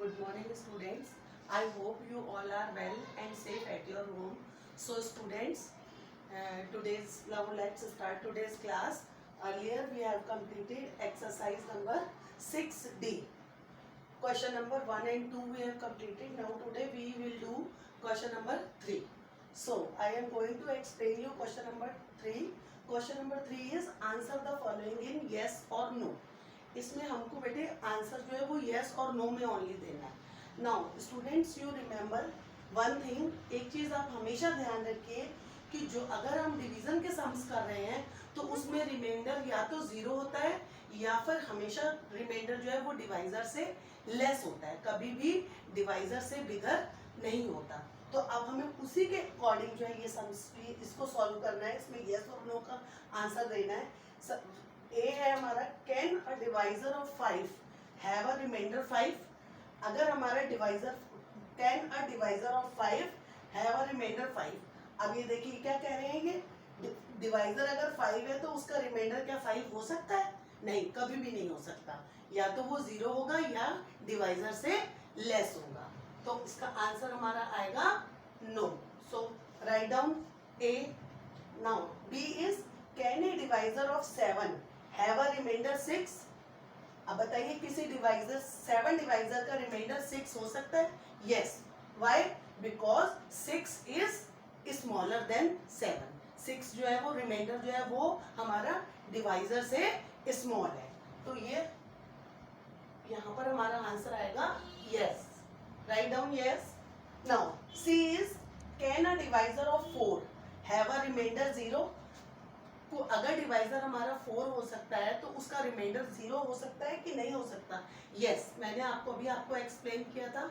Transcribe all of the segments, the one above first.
Good morning, students. I hope you all are well and safe at your home. So, students, now let's start today's class. Earlier, we have completed exercise number 6D. Question number 1 and 2 we have completed. Now, today we will do question number 3. So, I am going to explain you question number 3. Question number 3 is answer the following in yes or no. इसमें हमको बेटे answer जो है वो yes और no में only देना है. Now students, you remember one thing, एक चीज़ आप हमेशा ध्यान रखिए कि जो अगर हम डिवीज़न के सम्स कर रहे हैं तो उसमें रिमाइंडर या तो ज़ीरो होता है या फिर हमेशा रिमाइंडर जो है वो डिवाइज़र से लेस होता है, कभी भी डिवाइज़र से बिगर नहीं होता. तो अब हमें उसी के अकॉर्डिंग जो है ये सम्स इसको सॉल्व करना है. इसमें येस और नो का आंसर देना है. ए है हमारा, can a divisor of 5 have a reminder 5. अगर हमारा divisor can a divisor of 5 have a reminder 5. अब ये देखिए क्या कह रहे हैं, ये डिवाइजर अगर 5 है तो उसका रिमाइंडर क्या 5 हो सकता है? नहीं, कभी भी नहीं हो सकता. या तो वो 0 होगा या डिवाइजर से लेस होगा. तो इसका आंसर हमारा आएगा no. So write down a. Now b is can a divisor of 7 have a reminder 6. अब बताइए किसी डिवाइजर 7 डिवाइजर का रिमाइंडर 6 हो सकता है? Yes. Why? Because 6 is smaller than 7. 6 जो है वो रिमाइंडर जो है वो हमारा डिवाइजर से स्मॉल है. तो ये यहाँ पर हमारा आंसर आएगा yes. Write down yes. Now c is can a divisor of 4 have a reminder 0. तो अगर डिवाइजर हमारा 4 हो सकता है तो उसका रिमाइंडर 0 हो सकता है कि नहीं हो सकता? यस. मैंने आपको एक्सप्लेन किया था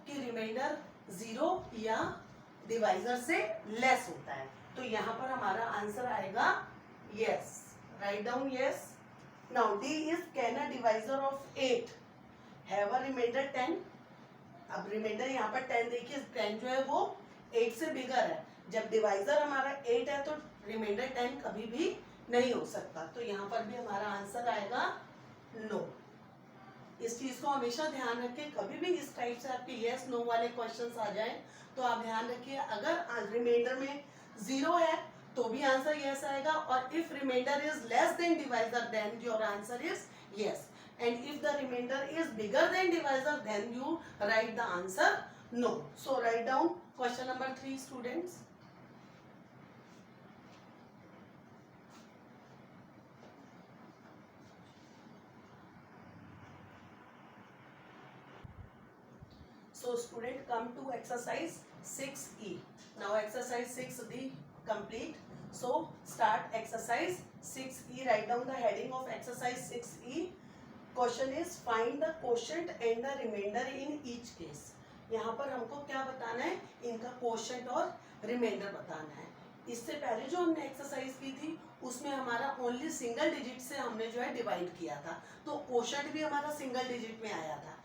कि रिमाइंडर 0 या डिवाइजर से लेस होता है. तो यहाँ पर हमारा आंसर आएगा yes. Write down yes. Now d is can a divisor of 8 have a reminder 10. अब रिमाइंडर यहाँ पर 10 देखिए, 10 जो है वो 8 से बिगर है. जब डिवाइजर हमारा 8 है तो रिमाइंडर 10 कभी भी नहीं हो सकता. तो यहाँ पर भी हमारा आंसर आएगा नो. इस चीज को हमेशा ध्यान रखें. कभी भी इस टाइप से आपके यस नो वाले क्वेश्चंस आ जाएं तो आप ध्यान रखिए, अगर रिमाइंडर में 0 है तो भी आंसर यस आएगा, और if reminder is less than divisor then your answer is yes, and if the remainder is bigger than divisor then you write the answer no. So write down question number 3, students. So student, come to exercise 6E. Now exercise 6D complete. So start exercise 6E. Write down the heading of exercise 6E. Question is find the quotient and the reminder in each case. यहाँ पर हमको क्या बताना है? इनका quotient और reminder बताना है. इससे पहले जो हमने एक्सरसाइज की थी उसमें हमारा ओनली सिंगल डिजिट से हमने जो है डिवाइड किया था, तो क्वोशंट भी हमारा सिंगल डिजिट में आया था.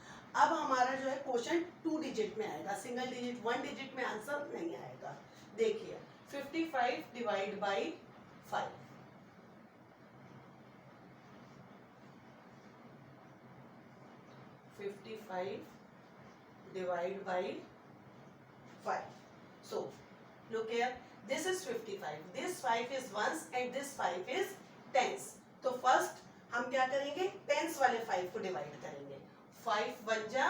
अब हमारा जो है क्वोशंट 2 डिजिट में आएगा, सिंगल डिजिट 1 डिजिट में आंसर नहीं आएगा. देखिए 55 divide by 5. 55 divided by 5. So look here, this is 55, this 5 is ones and this 5 is tens. तो फर्स्ट हम क्या करेंगे? टेंस वाले 5 को डिवाइड करेंगे. 5 1 जा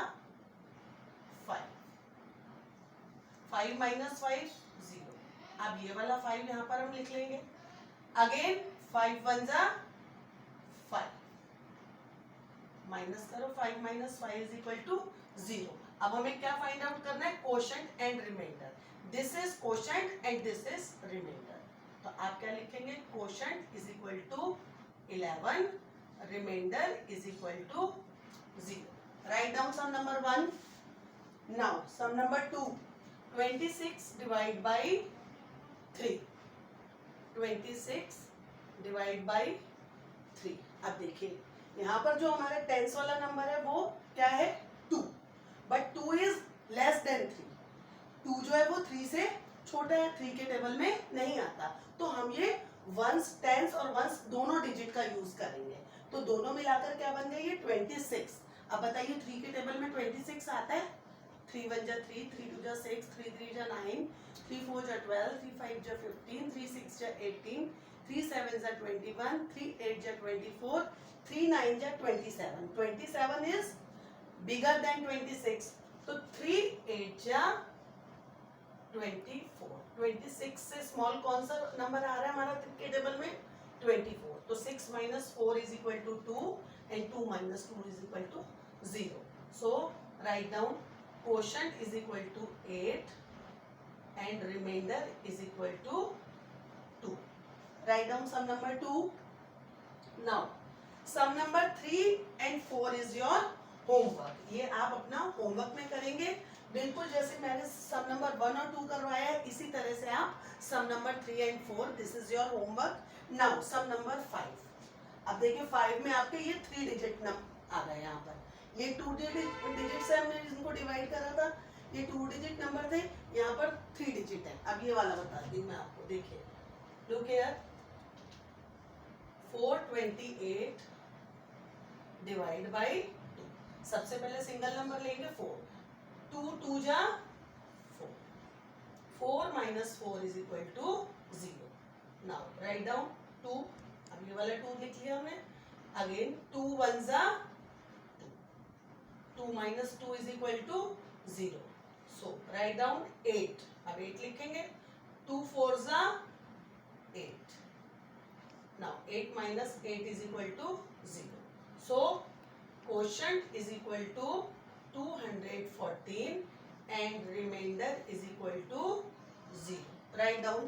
5, 5 माइनस 5 0. अब ये वाला 5 यहाँ पर हम लिख लेंगे. अगेन 5 1 जा 5, माइनस करो, 5 माइनस 5 इज इक्वल टू 0. अब हमें क्या फाइंड आउट करना है? Quotient and remainder. This is quotient and this is remainder. तो आप क्या लिखेंगे? Quotient is equal to 11, remainder is equal to 0. Write down sum number 1. Now sum number 2. 26 divide by 3. 26 divide by 3. अब देखिए यहाँ पर जो हमारा टेंस वाला नंबर है वो क्या है? 2. But 2 is less then 3. 2 जो है वो 3 से छोटा है, 3 के टेबल में नहीं आता. तो हम ये वंस, टेंस और वंस दोनों डिजिट का यूज करेंगे. तो दोनों मिलाकर क्या बन गए? ये 26. अब बताइए 3 के टेबल में 26 आता है। 3 1 जा 3, 3 2 जा 6, 3 3 जा 9, 3 4 जा 12, 3 5 जा 15, 3 6 जा 18, 3 7 जा 21, 3 8 जा 24, 3 9 जा 27. 27 is bigger than 26. तो 3 8 जा 24. 26 से स्मॉल कौन सा नंबर आ रहा है हमारा के टेबल में? 24. तो 6 minus 4 is equal to 2 and 2 minus 2 is equal to 0. So write down quotient is equal to 8 and remainder is equal to 2. Write down sum number 2. Now sum number 3 and 4 is your homework. ये आप अपना homework में करेंगे, बिल्कुल जैसे मैंने सम number 1 और 2 करवाया है इसी तरह से आप sum number 3 and 4. This is your homework. Now sum number 5. अब देखिए 5 में आपके ये 3 डिजिट नंबर आ गए. यहाँ पर ये 2 डिजिट से हमने इनको डिवाइड करा था. ये 2 डिजिट नंबर थे, यहाँ पर 3 डिजिट है. अब ये वाला बता दी मैं आपको. देखिए लुक हियर, 428 डिवाइड बाई 2. सबसे पहले सिंगल नंबर लेंगे 4. 2 2 जा 4. 4 minus 4 is equal to 0. Now write down 2. अब ये वाला 2 लिख लिया हमने. Again 2 1 जा 2. 2 minus 2 is equal to 0. So write down 8. अब 8 लिखेंगे. 2 4 जा 8. Now 8 minus 8 is equal to 0. So quotient is equal to 214 and remainder is equal to 0. Write down.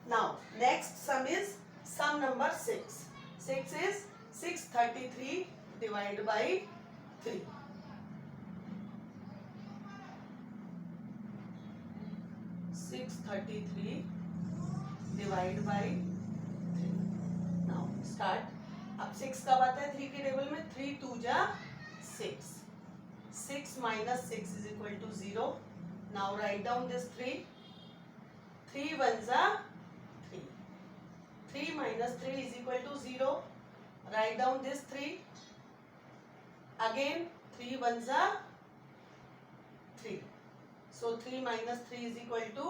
Now next sum is sum number 6. 6 is 633 divided by 3. 633 divided by 3. Now start. अब 6 कब आता है 3 के table में? 3 2 जा 6. 6 minus 6 is equal to 0. Now write down this 3. 3 1 जा 3. 3 minus 3 is equal to 0. Write down this 3. Again 3 1 जा 3. So 3 minus 3 is equal to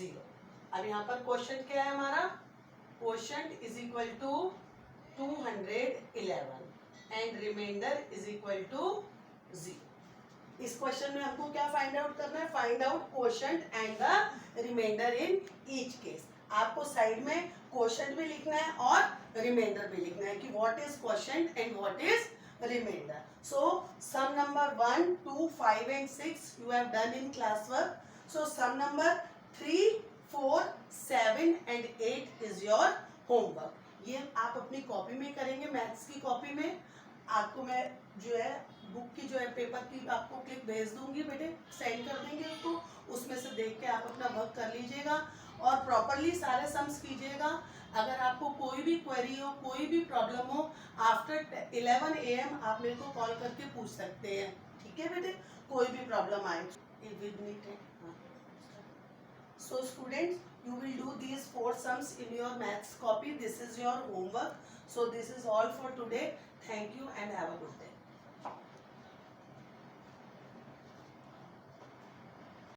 0. अब यहाँ पर क्वेश्चन क्या है हमारा? Question is equal to 211 and remainder is equal to 0. इस question में हमको क्या फाइंड आउट करना है? Find out quotient and the reminder in each case. आपको साइड में क्वोशंट भी लिखना है और रिमाइंडर भी लिखना है कि what is quotient and what is remainder. So sum number 1 2 5 and 6 you have done in class work. So sum number 3 4 7 and 8 is your homework. ये आप अपनी कॉपी में करेंगे, मैथ्स की कॉपी में. आपको मैं जो है बुक की जो है पेपर की आपको क्लिप भेज दूंगी बेटे, सेंड कर देंगे उसको. उसमें से देख के आप अपना वर्क कर लीजिएगा और प्रॉपरली सारे सम्स कीजिएगा. अगर आपको कोई भी क्वेरी हो, कोई भी प्रॉब्लम हो, आफ्टर 11 AM आप मेरे को कॉल करके पूछ सकते हैं. ठीक है बेटे, कोई भी प्रॉब्लम आए. So students, you will do these 4 sums in your maths copy. This is your homework. So this is all for today. Thank you and have a good day.